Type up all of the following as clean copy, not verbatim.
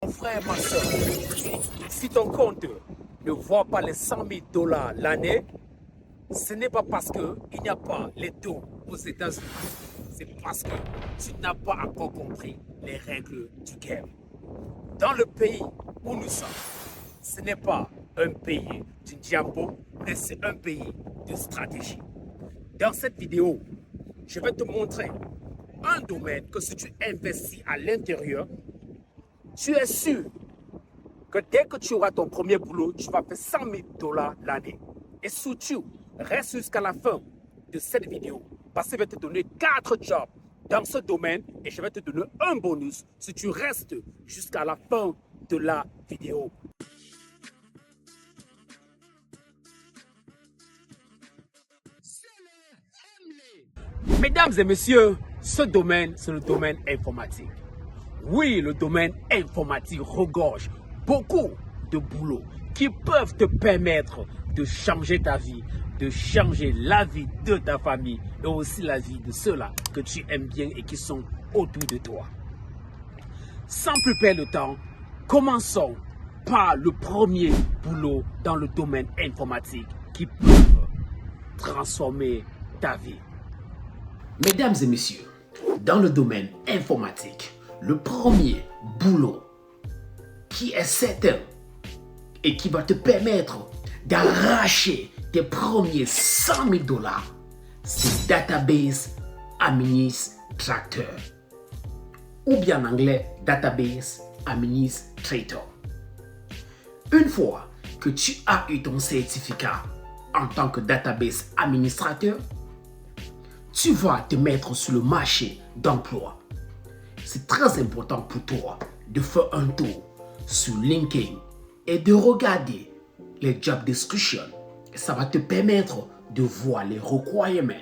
Mon frère, ma soeur, si ton compte ne voit pas les 100 000 dollars l'année, ce n'est pas parce qu'il n'y a pas les taux aux États-Unis. C'est parce que tu n'as pas encore compris les règles du game. Dans le pays où nous sommes, ce n'est pas un pays du diambo, mais c'est un pays de stratégie. Dans cette vidéo, je vais te montrer un domaine que si tu investis à l'intérieur, tu es sûr que dès que tu auras ton premier boulot, tu vas faire 100 000 dollars l'année. Et surtout, reste jusqu'à la fin de cette vidéo parce que je vais te donner 4 jobs dans ce domaine et je vais te donner un bonus si tu restes jusqu'à la fin de la vidéo. Mesdames et messieurs, ce domaine, c'est le domaine informatique. Oui, le domaine informatique regorge beaucoup de boulot qui peuvent te permettre de changer ta vie, de changer la vie de ta famille et aussi la vie de ceux-là que tu aimes bien et qui sont autour de toi. Sans plus perdre de temps, commençons par le premier boulot dans le domaine informatique qui peut transformer ta vie. Mesdames et messieurs, dans le domaine informatique, le premier boulot qui est certain et qui va te permettre d'arracher tes premiers 100 000 dollars, c'est Database Administrator. Ou bien en anglais, Database Administrator. Une fois que tu as eu ton certificat en tant que Database Administrateur, tu vas te mettre sur le marché d'emploi. C'est très important pour toi de faire un tour sur LinkedIn et de regarder les job descriptions. Ça va te permettre de voir les requirements,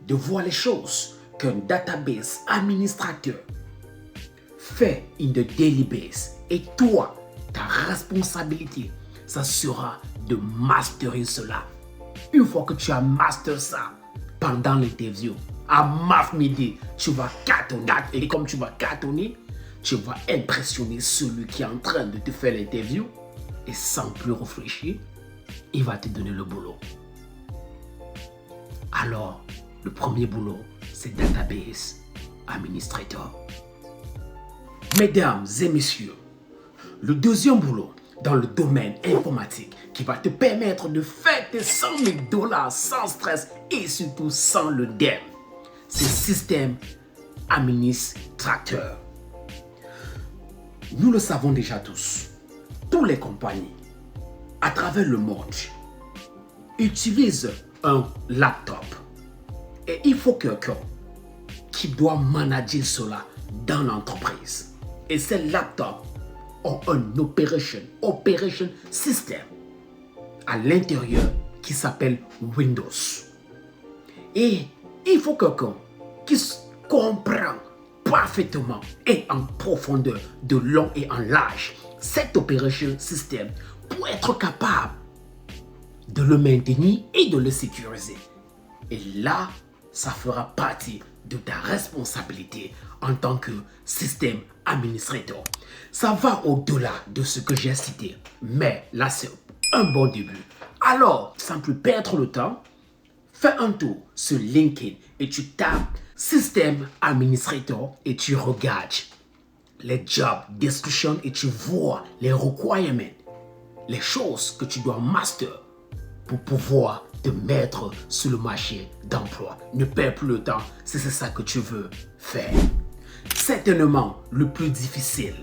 de voir les choses qu'un database administrateur fait in the daily base. Et toi, ta responsabilité, ça sera de masterer cela. Une fois que tu as master ça, pendant l'interview, à MAF Midi, tu vas cartonner. Et comme tu vas cartonner, tu vas impressionner celui qui est en train de te faire l'interview. Et sans plus réfléchir, il va te donner le boulot. Alors, le premier boulot, c'est Database Administrator. Mesdames et messieurs, le deuxième boulot dans le domaine informatique qui va te permettre de faire tes 100 000 dollars sans stress et surtout sans le DEM, c'est Système Administrateur. Nous le savons déjà tous, toutes les compagnies à travers le monde utilisent un laptop et il faut quelqu'un qui doit manager cela dans l'entreprise. Et ces laptops ont un operation system à l'intérieur qui s'appelle Windows. Et il faut quelqu'un qui comprend parfaitement et en profondeur, de long et en large, cet operation system pour être capable de le maintenir et de le sécuriser. Et là, ça fera partie de ta responsabilité en tant que système administrateur. Ça va au-delà de ce que j'ai cité, mais là, c'est un bon début. Alors, sans plus perdre le temps, fais un tour sur LinkedIn et tu tapes système administrateur et tu regardes les job descriptions et tu vois les requirements, les choses que tu dois master pour pouvoir te mettre sur le marché d'emploi. Ne perds plus le temps si c'est ça que tu veux faire. Certainement, le plus difficile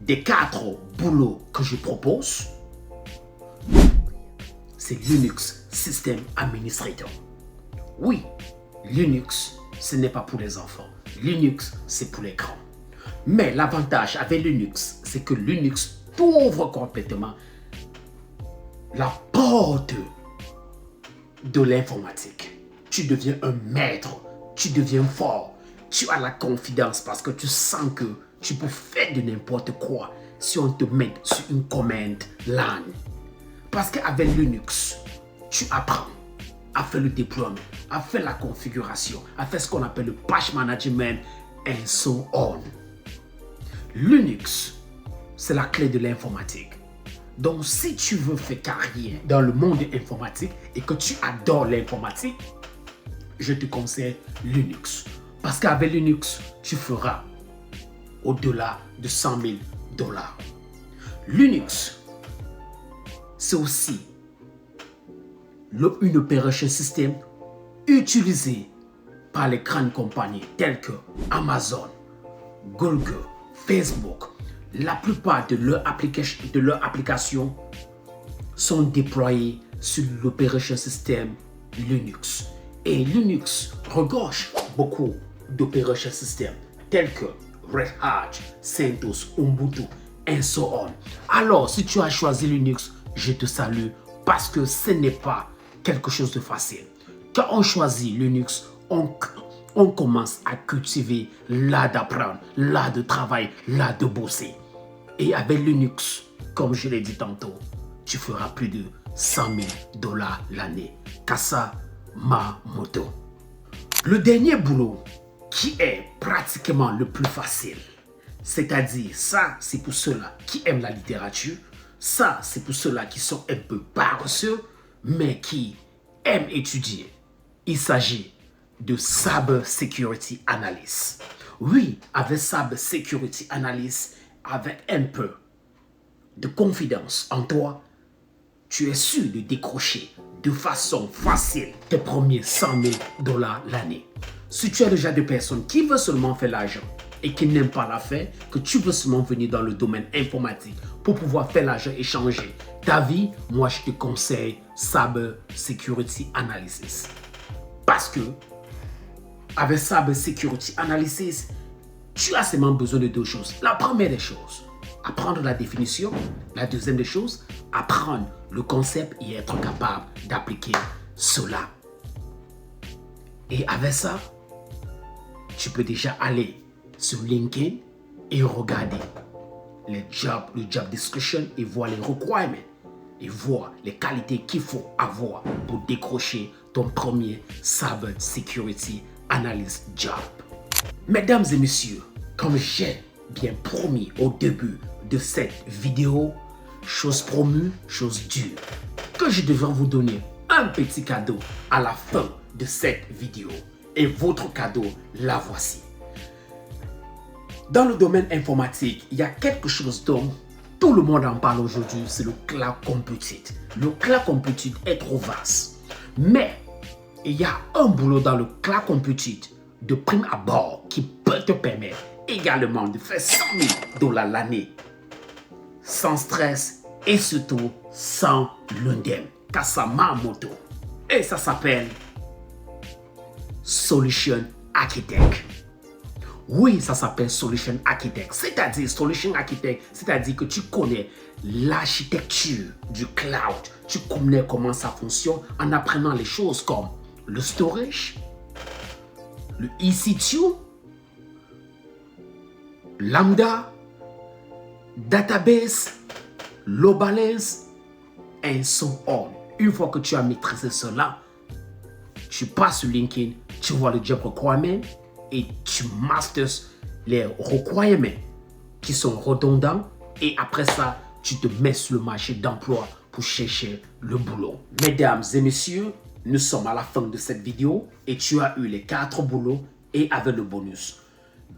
des 4 boulots que je propose, c'est Linux System Administrator. Oui, Linux, ce n'est pas pour les enfants. Linux, c'est pour les grands. Mais l'avantage avec Linux, c'est que Linux t'ouvre complètement la porte de l'informatique. Tu deviens un maître, tu deviens fort, tu as la confidence parce que tu sens que tu peux faire de n'importe quoi si on te met sur une command line. Parce qu'avec Linux, tu apprends à faire le déploiement, à faire la configuration, à faire ce qu'on appelle le patch management and so on. Linux, c'est la clé de l'informatique. Donc, si tu veux faire carrière dans le monde informatique et que tu adores l'informatique, je te conseille Linux. Parce qu'avec Linux, tu feras au-delà de 100 000 dollars. Linux, c'est aussi une operation system utilisée par les grandes compagnies telles que Amazon, Google, Facebook. La plupart de leurs applications sont déployées sur l'operation system Linux. Et Linux regorge beaucoup d'operation system tels que Red Hat, CentOS, Ubuntu, and so on. Alors, si tu as choisi Linux, je te salue parce que ce n'est pas quelque chose de facile. Quand on choisit Linux, on commence à cultiver l'art d'apprendre, l'art de travail, l'art de bosser. Et avec Linux, comme je l'ai dit tantôt, tu feras plus de 100 000 dollars l'année. Kasa Moto. Le dernier boulot qui est pratiquement le plus facile, c'est-à-dire ça, c'est pour ceux-là qui aiment la littérature, ça, c'est pour ceux-là qui sont un peu paresseux, mais qui aiment étudier. Il s'agit de Cyber Security Analyst. Oui, avec Cyber Security Analyst, avec un peu de confiance en toi, tu es sûr de décrocher de façon facile tes premiers 100 000 dollars l'année. Si tu es déjà des personnes qui veulent seulement faire l'argent et qui n'aiment pas la faire, que tu veux seulement venir dans le domaine informatique pour pouvoir faire l'argent et changer ta vie, moi je te conseille Cyber Security Analysis. Parce que avec Cyber Security Analysis, tu as seulement besoin de deux choses. La première des choses, apprendre la définition. La deuxième des choses, apprendre le concept et être capable d'appliquer cela. Et avec ça, tu peux déjà aller sur LinkedIn et regarder le job description et voir les requirements et voir les qualités qu'il faut avoir pour décrocher ton premier Cyber Security Analyst job. Mesdames et messieurs, comme j'ai bien promis au début de cette vidéo, chose promue, chose due, que je devrais vous donner un petit cadeau à la fin de cette vidéo. Et votre cadeau, la voici. Dans le domaine informatique, il y a quelque chose dont tout le monde en parle aujourd'hui, c'est le cloud computing. Le cloud computing est trop vaste. Mais il y a un boulot dans le cloud computing de prime abord qui peut te permettre également de faire 100 000 dollars l'année sans stress et surtout sans l'undem. Kasama Moto. Et ça s'appelle Solution Architect. Oui, ça s'appelle Solution Architect. C'est-à-dire, Solution Architect, c'est-à-dire que tu connais l'architecture du cloud. Tu connais comment ça fonctionne en apprenant les choses comme le storage, le EC2, Lambda, database, load balance, and so on. Une fois que tu as maîtrisé cela, tu passes sur LinkedIn, tu vois le job requirement et tu masters les requirements qui sont redondants et après ça, tu te mets sur le marché d'emploi pour chercher le boulot. Mesdames et messieurs, nous sommes à la fin de cette vidéo et tu as eu les 4 boulots et avec le bonus.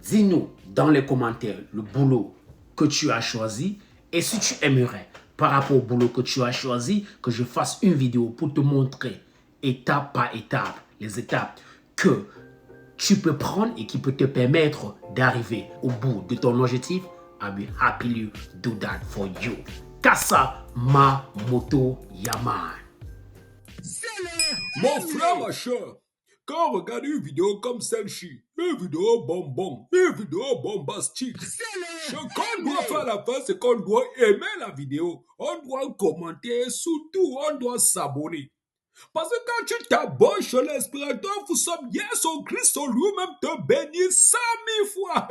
Dis-nous dans les commentaires le boulot que tu as choisi et si tu aimerais par rapport au boulot que tu as choisi que je fasse une vidéo pour te montrer étape par étape les étapes que tu peux prendre et qui peut te permettre d'arriver au bout de ton objectif. I'll be happy to do that for you. Kasa Moto Yaman. Mon frère, ma soeur, quand on regarde une vidéo comme celle-ci, une vidéo bonbon, une vidéo bombastique, ce qu'on doit faire à la fin, c'est qu'on doit aimer la vidéo, on doit commenter, surtout on doit s'abonner. Parce que quand tu t'abonnes sur l'inspirateur, vous sommes bien son Christ, son lui-même te bénit 100 000 fois.